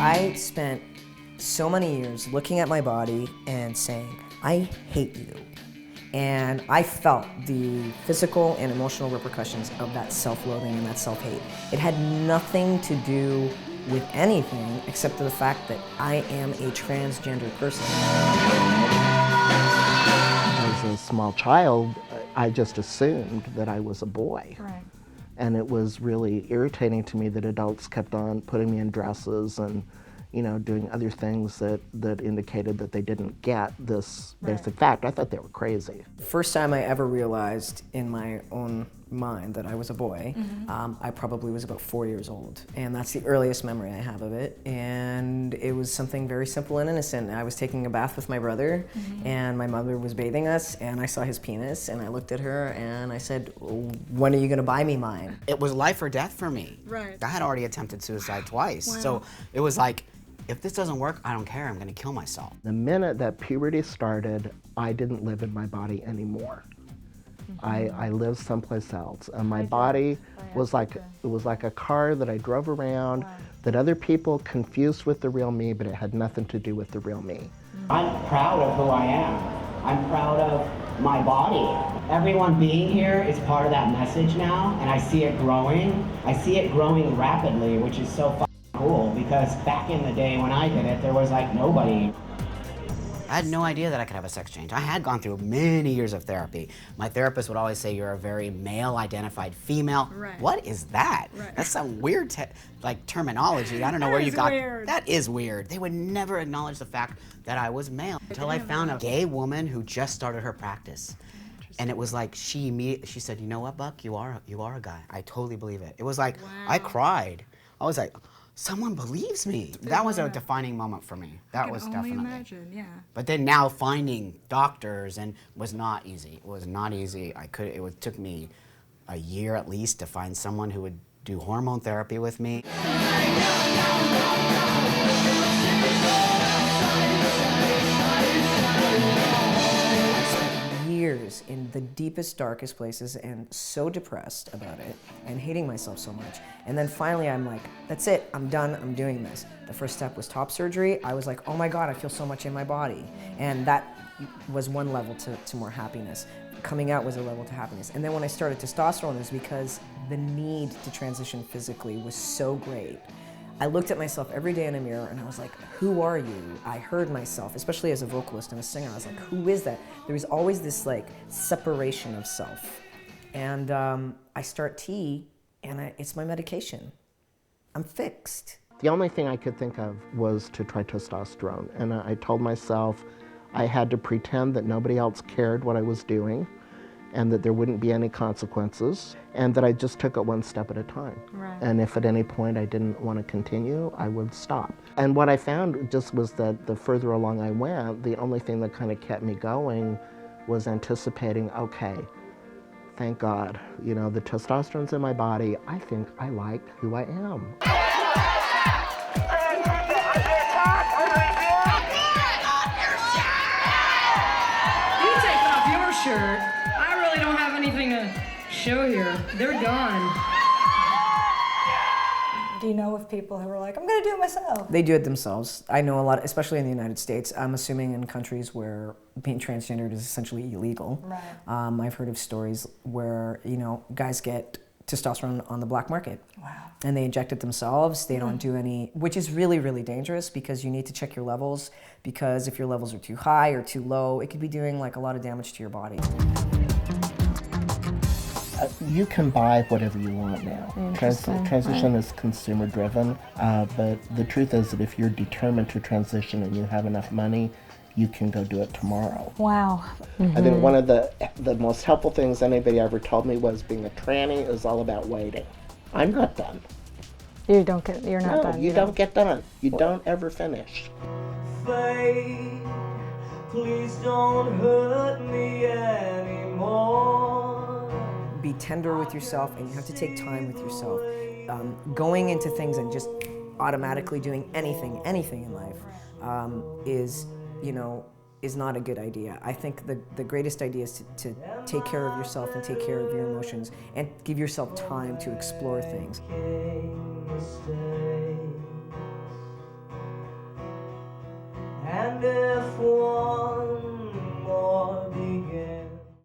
I spent so many years looking at my body and saying, I hate you. And I felt the physical and emotional repercussions of that self-loathing and that self-hate. It had nothing to do with anything except for the fact that I am a transgender person. As a small child, I just assumed that I was a boy. Right. And it was really irritating to me that adults kept on putting me in dresses and, you know, doing other things that indicated that they didn't get this basic fact. I thought they were crazy. The first time I ever realized in my own mind that I was a boy, I probably was about 4 years old. And that's the earliest memory I have of it. And it was something very simple and innocent. I was taking a bath with my brother, and my mother was bathing us, and I saw his penis, and I looked at her, and I said, when are you gonna buy me mine? It was life or death for me. Right. I had already attempted suicide twice. Wow. So it was like, if this doesn't work, I don't care, I'm gonna kill myself. The minute that puberty started, I didn't live in my body anymore. I lived someplace else, and my body was like a car that I drove around that other people confused with the real me, but it had nothing to do with the real me. I'm proud of who I am. I'm proud of my body. Everyone being here is part of that message now, and I see it growing. I see it growing rapidly, which is so fucking cool, because back in the day when I did it, there was like nobody. I had no idea that I could have a sex change. I had gone through many years of therapy. My therapist would always say, you're a very male-identified female. Right. What is that? Right. That's some weird terminology. I don't know That where you is got. weird. That is weird. They would never acknowledge the fact that I was male until I found a gay woman who just started her practice. And it was like, she said, you know what, Buck, you are a guy. I totally believe it. It was like, I cried. I was like, someone believes me. That was a defining moment for me. That was definitely. I can only imagine, yeah. But then now finding doctors was not easy. It was not easy. It took me a year at least to find someone who would do hormone therapy with me. Years in the deepest, darkest places and so depressed about it and hating myself so much. And then finally I'm like, that's it, I'm done, I'm doing this. The first step was top surgery. I was like, oh my God, I feel so much in my body. And that was one level to more happiness. Coming out was a level to happiness. And then when I started testosterone, it was because the need to transition physically was so great. I looked at myself every day in a mirror and I was like, who are you? I heard myself, especially as a vocalist and a singer. I was like, who is that? There was always this like separation of self. And I start tea and it's my medication. I'm fixed. The only thing I could think of was to try testosterone. And I told myself I had to pretend that nobody else cared what I was doing and that there wouldn't be any consequences, and that I just took it one step at a time. Right. And if at any point I didn't want to continue, I would stop. And what I found just was that the further along I went, the only thing that kind of kept me going was anticipating, okay, thank God, you know, the testosterone's in my body. I think I like who I am. You take off your shirt. I really don't have anything to show here. They're gone. Do you know of people who are like, I'm gonna do it myself? They do it themselves. I know a lot, especially in the United States. I'm assuming in countries where being transgendered is essentially illegal. Right. I've heard of stories where, you know, guys get testosterone on the black market. Wow. And they inject it themselves. They don't do any, which is really, really dangerous because you need to check your levels, because if your levels are too high or too low, it could be doing like a lot of damage to your body. You can buy whatever you want now. Transition is consumer driven, but the truth is that if you're determined to transition and you have enough money, you can go do it tomorrow. Wow. I think one of the most helpful things anybody ever told me was being a tranny is all about waiting. I'm not done. You're not done. No, you don't get done. You don't ever finish. Fate, please don't hurt me anymore. Be tender with yourself, and you have to take time with yourself. Going into things and just automatically doing anything in life is not a good idea. I think the greatest idea is to take care of yourself and take care of your emotions and give yourself time to explore things.